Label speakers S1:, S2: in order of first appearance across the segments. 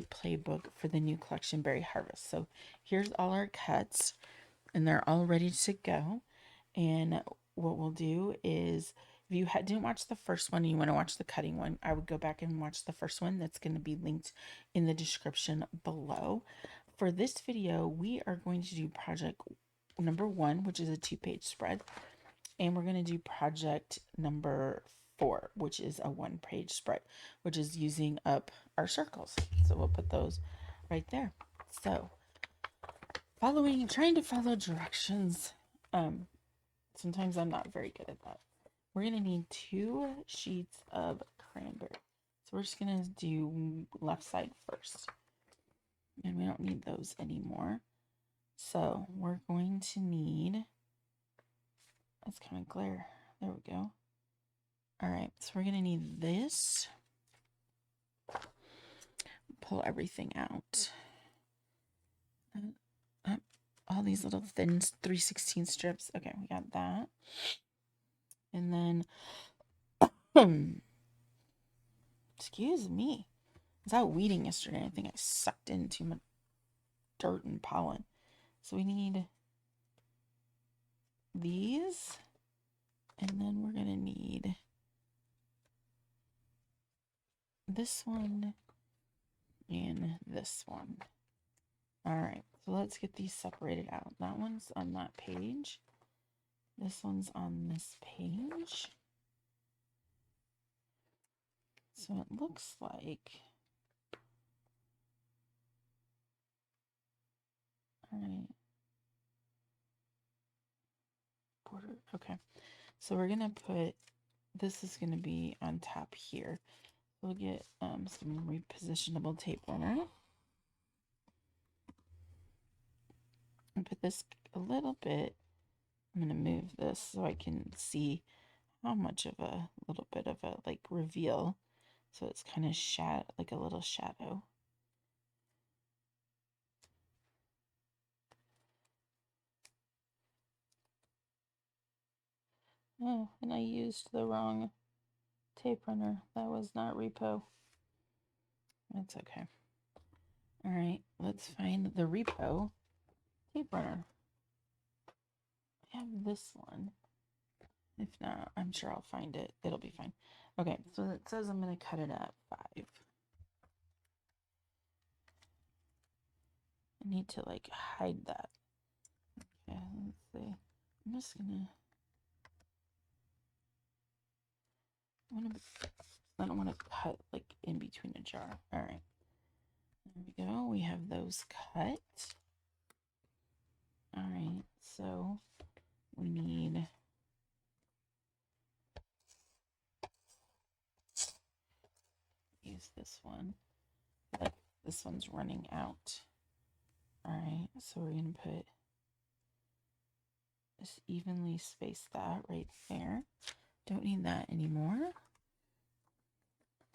S1: project playbook for the new collection Berry Harvest. So here's all our cuts, and they're all ready to go. And what we'll do is, if you didn't watch the first one and you want to watch the cutting one, I would go back and watch the first one. That's going to be linked in the description below. For this video, we are going to do project number 1, which is a 2-page spread. And we're going to do project number 4, which is a 1-page spread, which is using up our circles. So we'll put those right there. So trying to follow directions. Sometimes I'm not very good at that. We're going to need 2 sheets of cranberry. So we're just going to do left side first. And we don't need those anymore. So we're going to need, that's kind of glare. There we go. All right, so we're going to need this. Pull everything out. All these little thin 3/16 strips. Okay, we got that. And then, excuse me. I was out weeding yesterday. I think I sucked in too much dirt and pollen. So we need these. And then we're going to need this one and this one. All right, so let's get these separated out. That one's on that page. This one's on this page. So it looks like, all right, border, okay. So we're gonna put, this is gonna be on top here. We'll get some repositionable tape runner. And put this a little bit, I'm gonna move this so I can see how much of a little bit of a like reveal. So it's kind of like a little shadow. Oh, and I used the wrong tape runner. That was not Repo. That's okay. All right, let's find the Repo tape runner. I have this one. If not, I'm sure I'll find it. It'll be fine. Okay, so it says I'm going to cut it at 5. I need to like hide that. Okay, let's see. I'm just gonna, I don't want to cut like in between a jar. All right, there we go. We have those cut. All right, so we need use this one. Like this one's running out. All right, so we're gonna put just evenly space that right there. Don't need that anymore.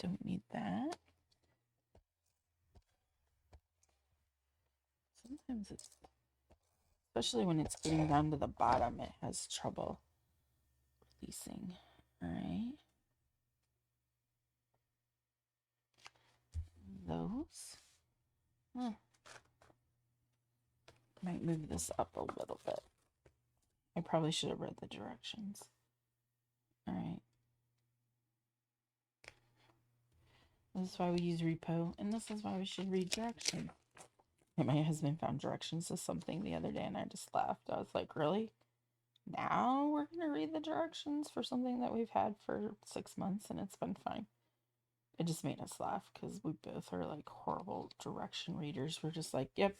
S1: Don't need that. Sometimes it's, especially when it's getting down to the bottom, it has trouble releasing. All right. Those. Might move this up a little bit. I probably should have read the directions. All right. This is why we use Repo, and this is why we should read directions. And my husband found directions to something the other day, and I just laughed. I was like, really? Now we're going to read the directions for something that we've had for 6 months, and it's been fine. It just made us laugh because we both are like horrible direction readers. We're just like, yep,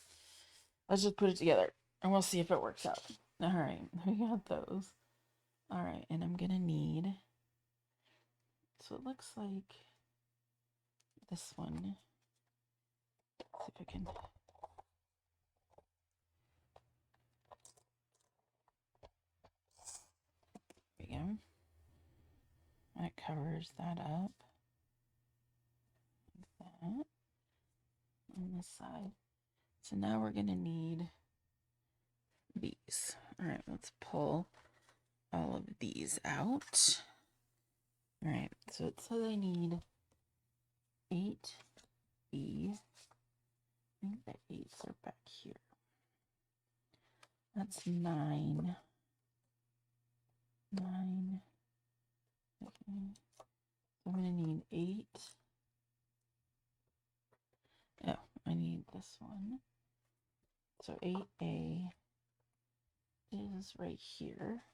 S1: let's just put it together, and we'll see if it works out. All right, we got those. All right, and I'm going to need, so it looks like this one. Let's see if I can. There we go. That covers that up. Like that. On this side. So now we're going to need these. All right, let's pull all of these out. All right, so it says I need 8B I think the 8s are back here. That's 9. 9. Okay. So I'm going to need 8. Oh, I need this one. So 8A is right here.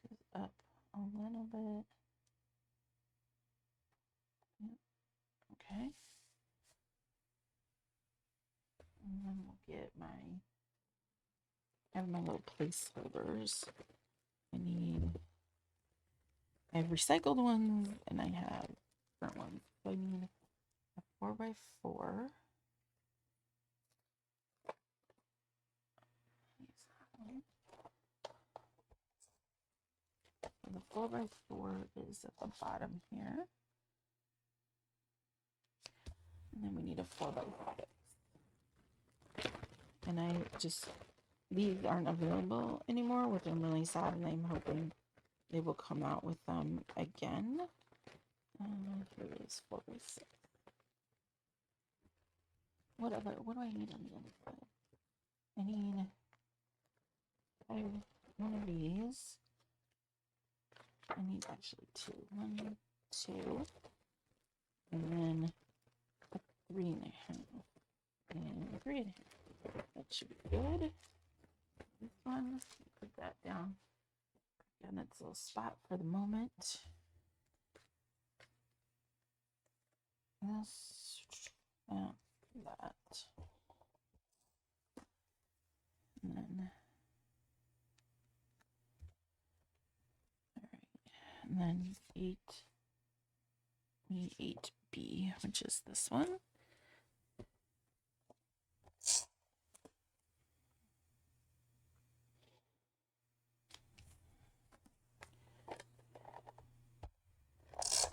S1: Goes up a little bit. Yep. Okay. And then we'll get I have my little placeholders. I have recycled ones and I have different ones. So I need a 4x4. So the 4x4 is at the bottom here. And then we need a 4x6. And these aren't available anymore, which I'm really sad, and I'm hoping they will come out with them again. Here it is, 4x6. What do I need on the other side? I need one of these. I need actually 2. 1, 2. And then a 3.5. And 3.5. That should be good. This one, put that down in its little spot for the moment. This, that. And then, all right. And then 8, we need 8B, which is this one.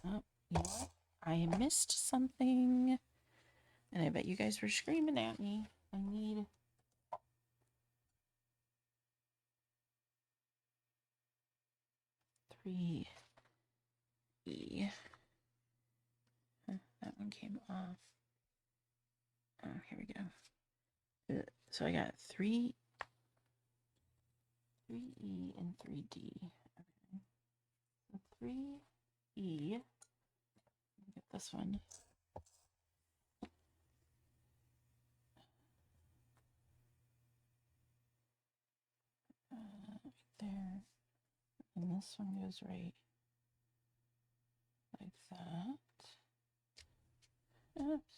S1: Oh, you know what? I missed something, and I bet you guys were screaming at me. I need three E. That one came off. Oh, here we go. So I got 3E and 3D. Okay. So 3E. Get this one. Right there. And this one goes right like that. Oops.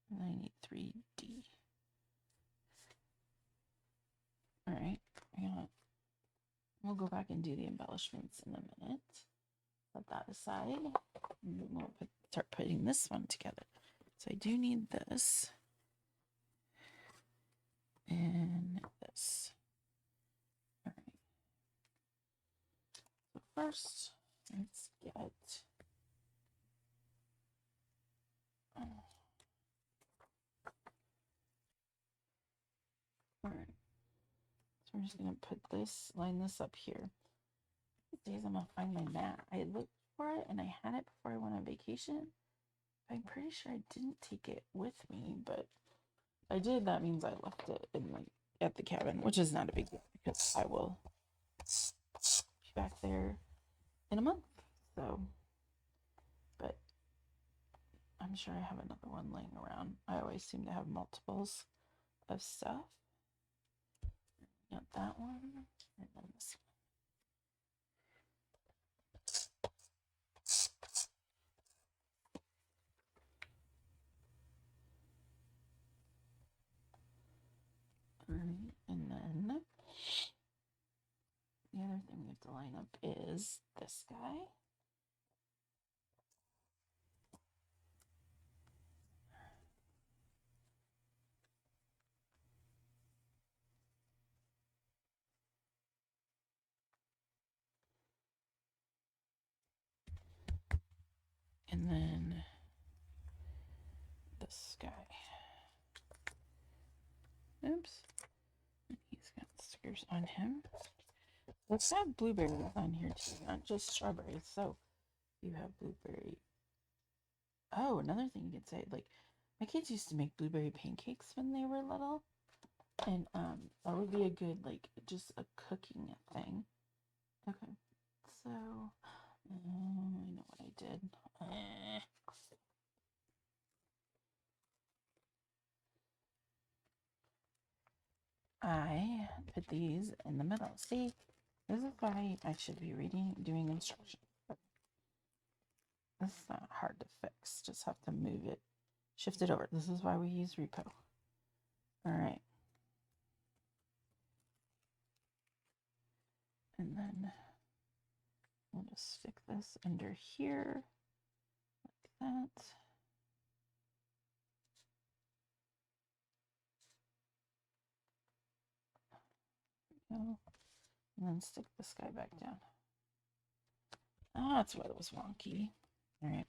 S1: And I need 3D. All right. We'll go back and do the embellishments in a minute. Set that aside. And then we'll start putting this one together. So I do need this. And this. All right. So first, let's get... All right. So we're just going to put this, line this up here. These days I'm going to find my mat. I looked for it and I had it before I went on vacation. I'm pretty sure I didn't take it with me, but I did. That means I left it at the cabin, which is not a big deal because I will be back there in a month. So, but I'm sure I have another one laying around. I always seem to have multiples of stuff. Got that one, and then this one. All right, and then the other thing we have to line up is this guy. And then this guy. on him. Let's have blueberries on here too, not just strawberries. So you have blueberry. Oh, another thing you could say, like my kids used to make blueberry pancakes when they were little, and that would be a good like just a cooking thing. Okay, so I know what I did. I put these in the middle. See, this is why I should be doing instructions. This is not hard to fix. Just have to move it, shift it over. This is why we use Repo. All right. And then we'll just stick this under here, like that. Go. And then stick this guy back down. Ah, that's why it was wonky. All right.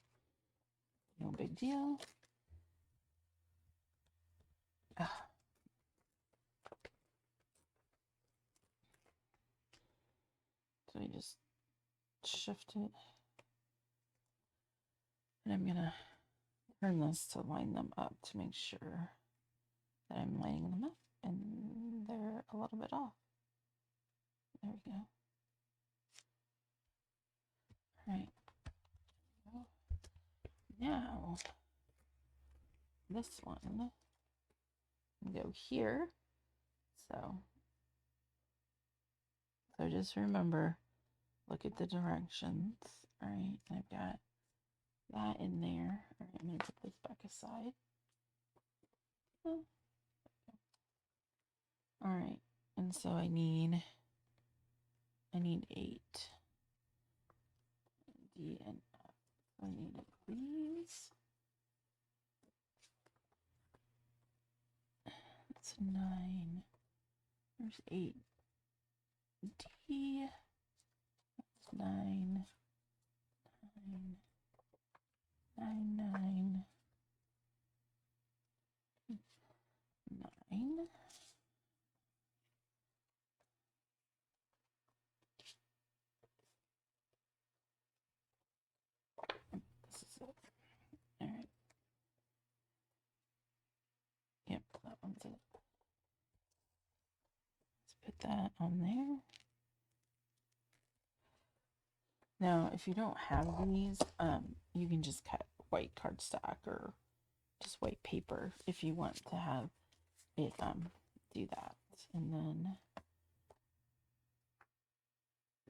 S1: No big deal. Ah. So I just shift it. And I'm going to turn this to line them up to make sure that I'm lining them up. And they're a little bit off. There we go. All right. Now, this one can go here. So just remember, look at the directions. All right, and I've got that in there. All right, I'm going to put this back aside. Oh. All right, and so I need 8. D and F. I need these. That's 9. There's 8. D. That's 9. 9. 9. 9. 9. This is it. All right. Yep, that one's it. Let's put that on there. Now, if you don't have these, you can just cut white cardstock or just white paper if you want to have it do that. And then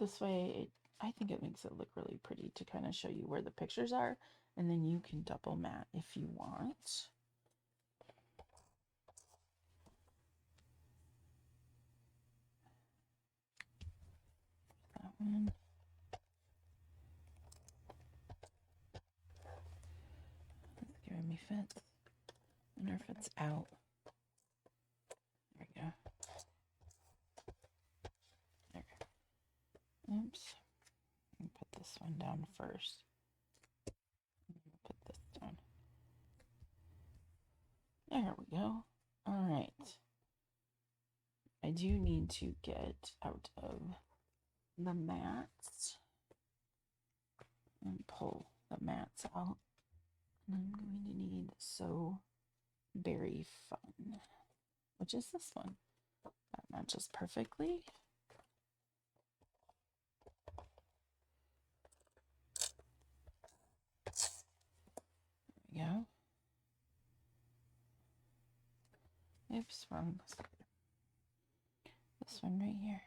S1: this way, I think it makes it look really pretty to kind of show you where the pictures are, and then you can double mat if you want. That one. It's giving me fits. I wonder if it's out. There we go. There. Oops. Put this one down first. Put this down. There we go. All right. I do need to get out of the mats and pull the mats out. And I'm going to need So Berry Fun, which is this one. That matches perfectly. There we go. Oops, wrong. This one right here.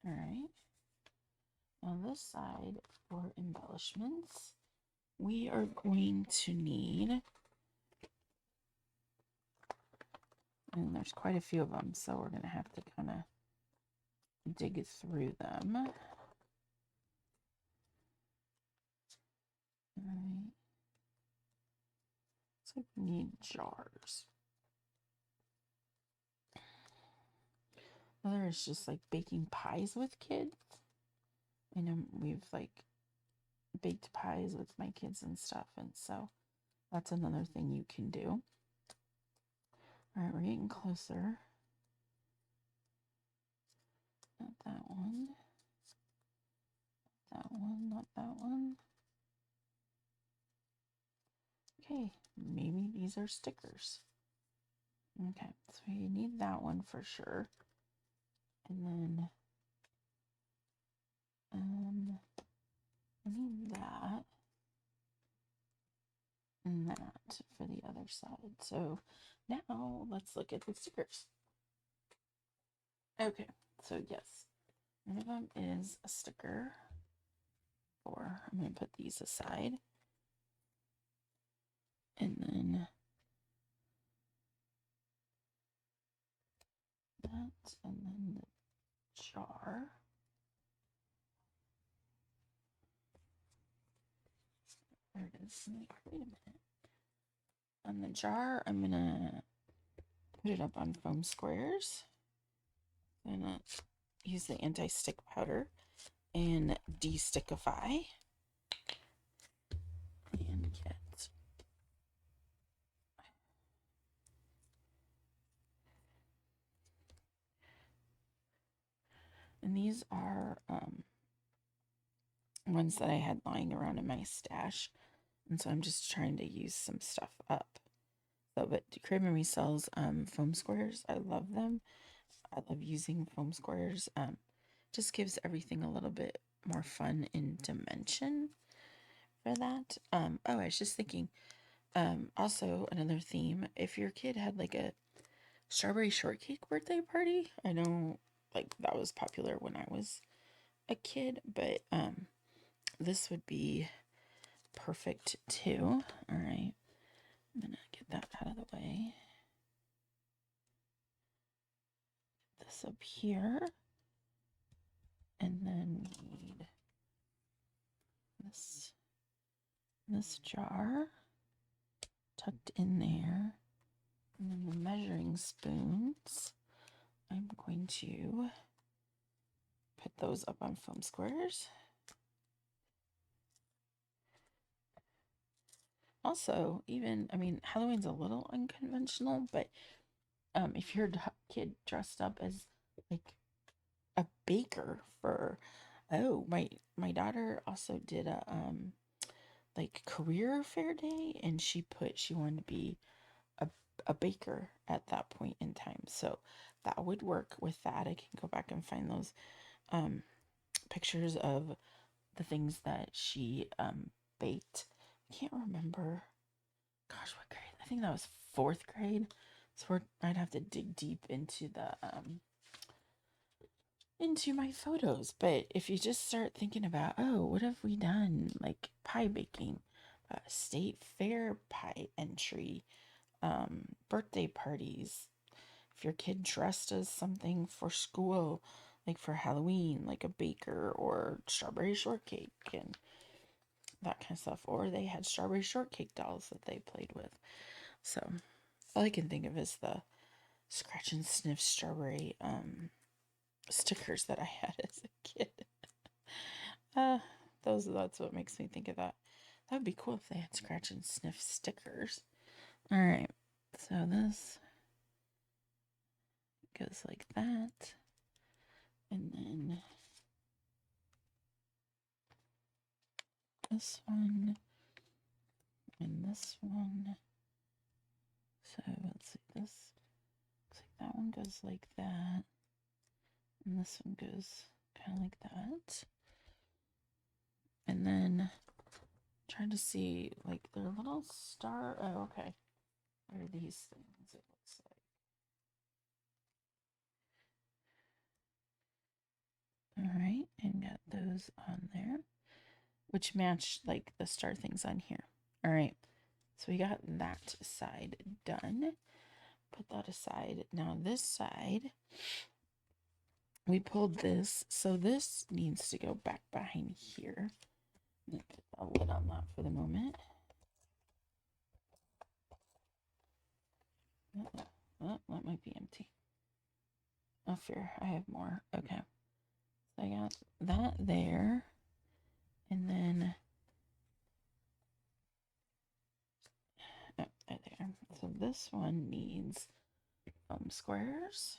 S1: All right. On this side for embellishments, we are going to need, and there's quite a few of them, so we're going to have to kind of dig through them. All right. So we need jars. Other is just like baking pies with kids. I know we've like baked pies with my kids and stuff, and so that's another thing you can do. All right, we're getting closer. Not that one. That one, not that one. Okay, maybe these are stickers. Okay, so you need that one for sure. And then I need that and that for the other side. So now let's look at the stickers. Okay, so yes, one of them is a sticker. Or I'm going to put these aside. And then that, and then the jar. There it is. Wait a minute. On the jar, I'm going to put it up on foam squares. I'm going to use the anti-stick powder and de-stickify. And get. And these are ones that I had lying around in my stash. And so I'm just trying to use some stuff up. So, but Creamery sells foam squares. I love them. I love using foam squares. Just gives everything a little bit more fun in dimension for that. Oh, I was just thinking, also another theme, if your kid had like a strawberry shortcake birthday party, I know like that was popular when I was a kid, but this would be perfect too. All right, I'm gonna get that out of the way. Get this up here, and then we need this jar tucked in there, and then the measuring spoons. I'm going to put those up on foam squares. Also, even, I mean, Halloween's a little unconventional, but if your kid dressed up as like a baker for, oh, my daughter also did a like career fair day, and she wanted to be a baker at that point in time, so that would work with that. I can go back and find those pictures of the things that she baked. I can't remember. Gosh, what grade? I think that was 4th grade. So I'd have to dig deep into the into my photos. But if you just start thinking about, oh, what have we done? Like pie baking, state fair pie entry, birthday parties. If your kid dressed as something for school, like for Halloween, like a baker or strawberry shortcake and that kind of stuff. Or they had strawberry shortcake dolls that they played with. So all I can think of is the scratch and sniff strawberry stickers that I had as a kid. That's what makes me think of that. That would be cool if they had scratch and sniff stickers. All right, so this goes like that, and then this one and this one. So let's see, this looks like that one goes like that, and this one goes kind of like that. And then trying to see like their little star. Oh, okay. What are these things? It looks like. All right, and got those on there, which match like the star things on here. All right, so we got that side done. Put that aside. Now this side, we pulled this, so this needs to go back behind here. Let me put a lid on that for the moment. Oh, that might be empty. Oh, fear, I have more. Okay. So I got that there. And then, oh, there. So this one needs squares.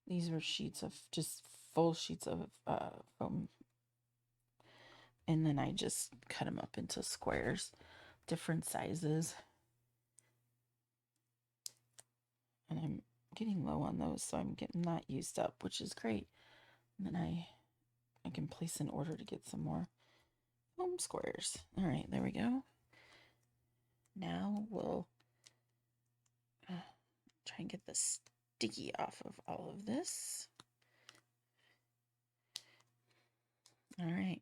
S1: These were sheets of just full sheets of foam. And then I just cut them up into squares, different sizes. And I'm getting low on those, so I'm getting that used up, which is great. And then I can place an order to get some more foam squares. All right, there we go. Now we'll try and get the sticky off of all of this. All right.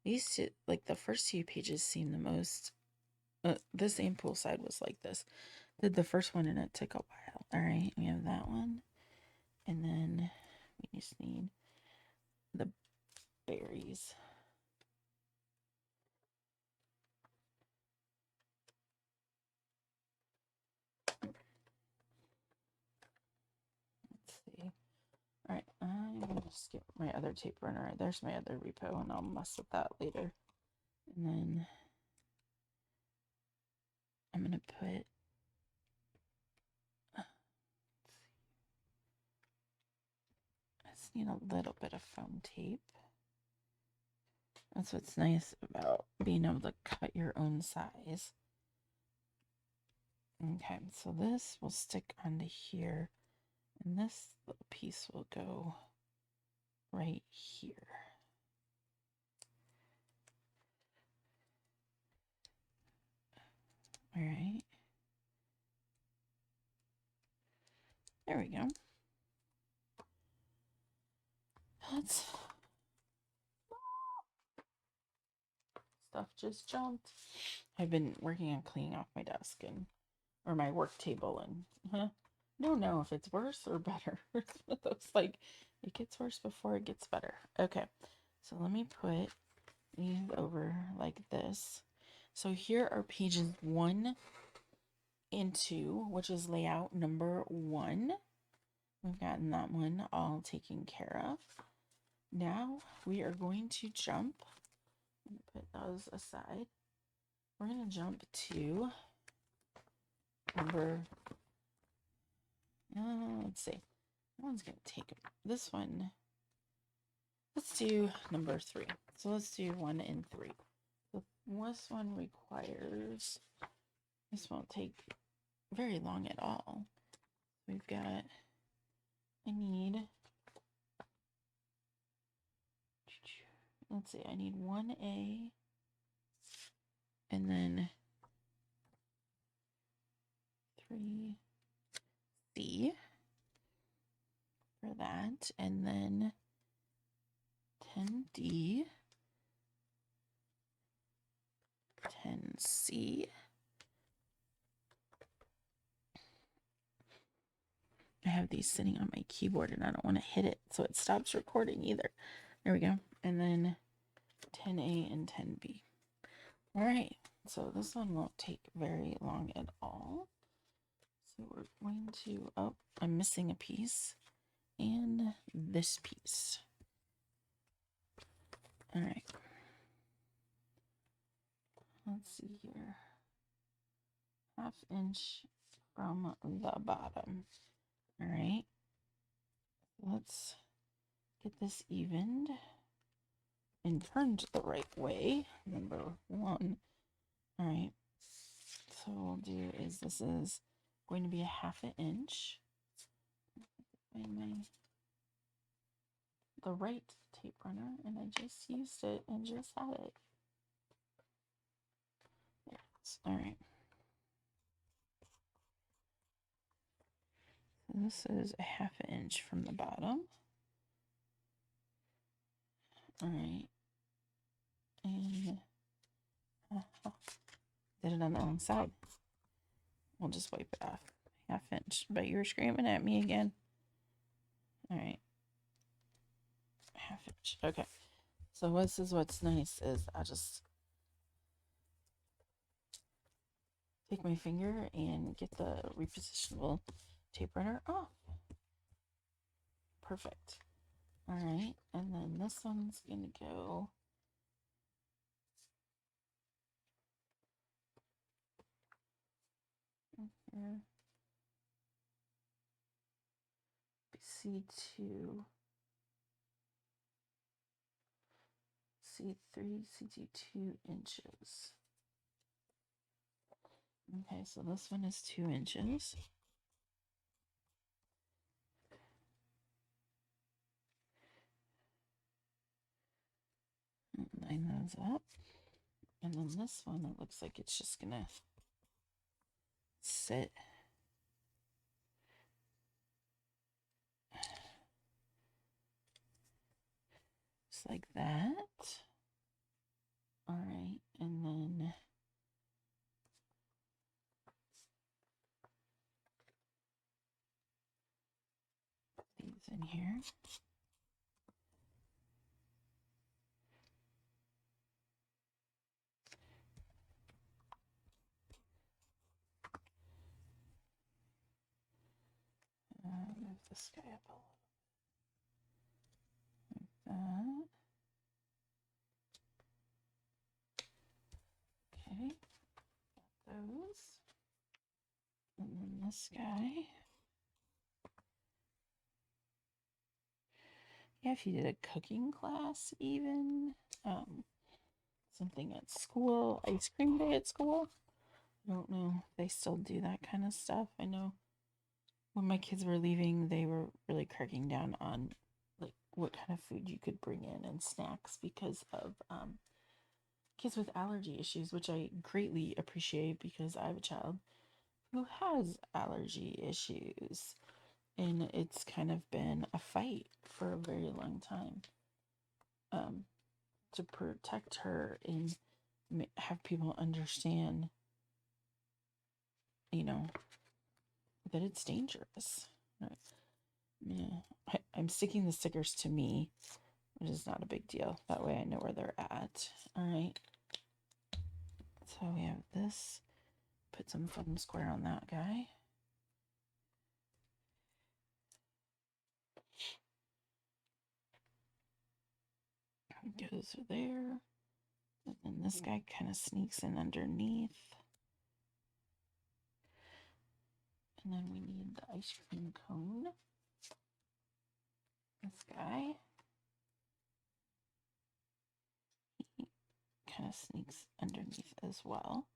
S1: These two, like the first few pages seem the most, this ampoule side was like this. Did the first one and it took a while. All right, we have that one. And then we just need the berries. Let's see. All right, I'm going to just get my other tape runner. There's my other repo, and I'll mess with that later. And then I'm going to put, I just need a little bit of foam tape. That's what's nice about being able to cut your own size. Okay, so this will stick onto here, and this little piece will go right here. All right. There we go. That's stuff just jumped. I've been working on cleaning off my desk or my work table, and I don't know if it's worse or better. It's one of those, like, it gets worse before it gets better. Okay, so let me put these over like this. So here are pages 1 and 2, which is layout number 1. We've gotten that one all taken care of. Now we are going to jump. I'm going to put those aside. We're going to jump to number, let's see. That one's going to take this one. Let's do number 3. So let's do 1 and 3. So this one requires, this won't take very long at all. We've got, I need, let's see, I need 1A and then 3C for that, and then 10D, 10C, I have these sitting on my keyboard and I don't want to hit it so it stops recording either. There we go. And then 10A and 10B. All right, so this one won't take very long at all. So we're going to, oh, I'm missing a piece, and this piece. All right. Let's see here. 1/2 inch from the bottom. All right. Let's get this evened and turned the right way. Number 1. All right. So what we'll do is this is going to be 1/2 inch. Find the right tape runner, and I just used it and just had it. There it is. All right. So this is 1/2 inch from the bottom. All right. And did it on the wrong side. We'll just wipe it off. 1/2 inch. But you're screaming at me again. All right. 1/2 inch. Okay. So this is what's nice is I just take my finger and get the repositionable tape runner off. Perfect. All right, and then this one's gonna go here. C2, C3, C2 2 inches. Okay, so this one is 2 inches. Line those up. And then this one, it looks like it's just gonna sit. Just like that. All right, and then put these in here. Move this guy up a little. Like that. Okay, got those. And then this guy. Yeah, if you did a cooking class, even something at school, ice cream day at school. I don't know if they still do that kind of stuff. I know when my kids were leaving, they were really cracking down on like what kind of food you could bring in and snacks because of kids with allergy issues, which I greatly appreciate because I have a child who has allergy issues. And it's kind of been a fight for a very long time to protect her and have people understand, you know, that it's dangerous. Right? Yeah, I'm sticking the stickers to me, which is not a big deal. That way I know where they're at. All right. So we have this. Put some foam square on that guy. Goes there. And then this guy kind of sneaks in underneath. And then we need the ice cream cone. This guy. He kind of sneaks underneath as well.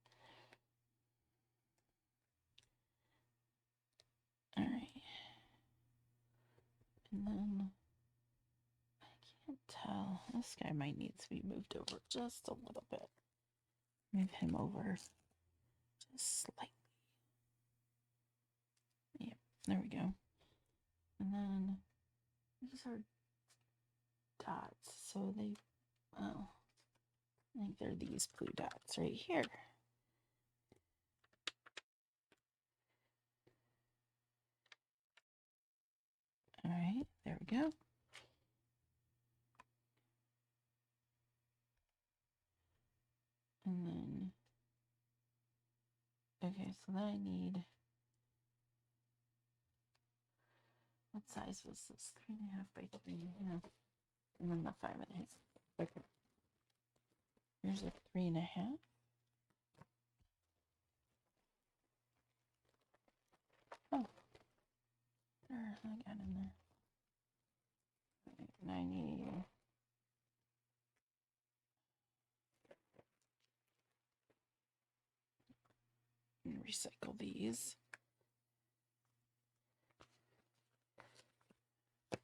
S1: All right. And then I can't tell. This guy might need to be moved over just a little bit. Move him over just slightly. Yep, there we go. And then these are dots. So they, well, I think they're these blue dots right here. All right, there we go. And then, okay, so then I need, what size was this? 3.5 by 3.5. And then the 5.5. Okay. Here's a 3.5. Oh, there, I got in there. And I need recycle these.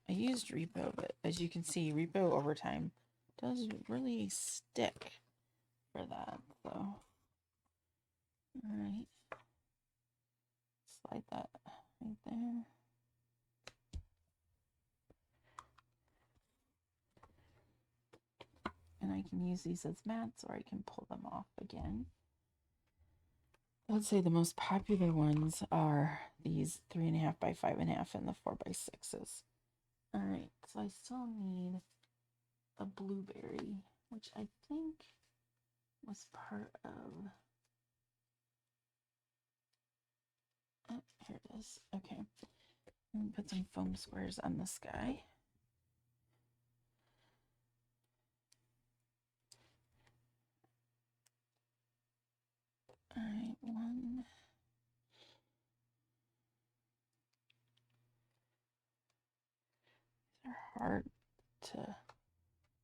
S1: I used Repo, but as you can see, Repo over time does really stick for that. So, all right, slide that right there. And I can use these as mats or I can pull them off again. I would say the most popular ones are these 3.5 by 5.5 and the 4x6s. All right, so I still need a blueberry, which I think was part of, oh, here it is. Okay, and put some foam squares on this guy. hard to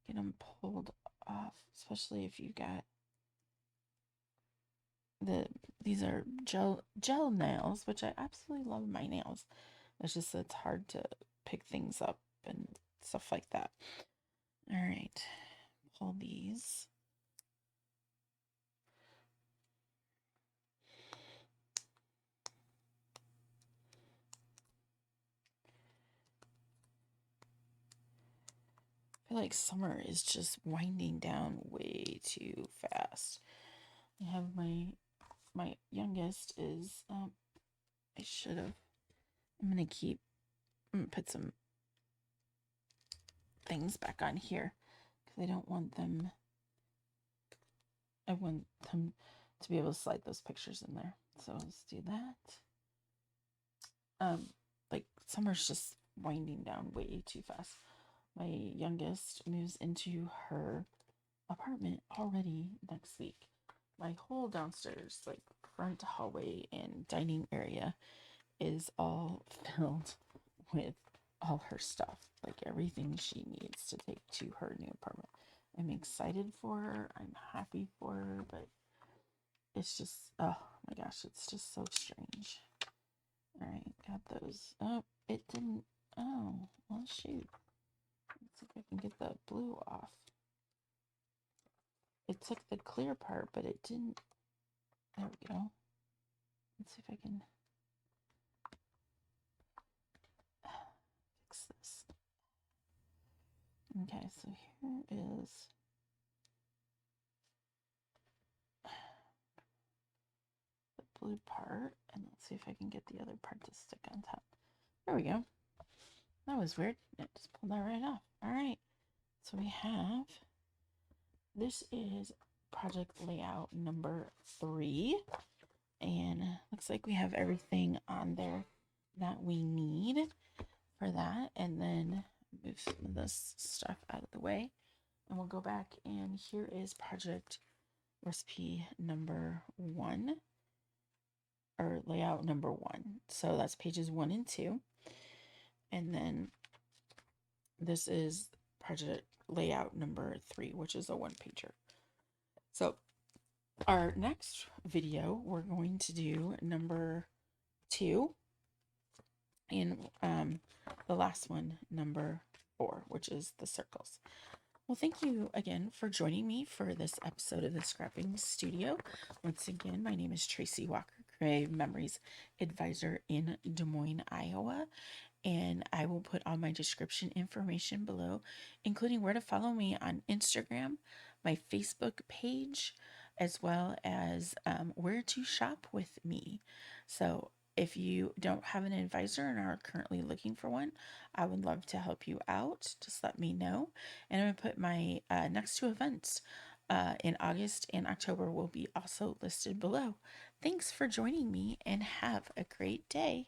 S1: get them pulled off, especially if you got these are gel nails, which I absolutely love my nails. It's just it's hard to pick things up and stuff like that. All right, pull these. I feel like summer is just winding down way too fast. I have my youngest is I should have. I'm gonna put some things back on here because I don't want them. I want them to be able to slide those pictures in there. So let's do that. Like summer's just winding down way too fast. My youngest moves into her apartment already next week. My whole downstairs, like front hallway and dining area, is all filled with all her stuff, like everything she needs to take to her new apartment. I'm excited for her. I'm happy for her, but it's just, oh my gosh, it's just so strange. All right, got those. Oh, it didn't. Oh, well, shoot. Let's see if I can get the blue off. It took the clear part, but it didn't. There we go. Let's see if I can fix this. Okay, so here is the blue part, and let's see if I can get the other part to stick on top. There we go. That was weird. It just pulled that right off. All right, so we have, this is project layout number 3, and looks like we have everything on there that we need for that. And then move some of this stuff out of the way, and we'll go back, and here is project recipe number 1, or layout number 1. So that's pages 1 and 2. And then this is project layout number 3, which is a 1-pager. So our next video, we're going to do number 2, and the last one, number 4, which is the circles. Well, thank you again for joining me for this episode of the Scrapping Studio. Once again, my name is Tracy Walker, Creative Memories Advisor in Des Moines, Iowa. And I will put all my description information below, including where to follow me on Instagram, my Facebook page, as well as where to shop with me. So if you don't have an advisor and are currently looking for one, I would love to help you out. Just let me know. And I'm going to put my next 2 events in August and October will be also listed below. Thanks for joining me, and have a great day.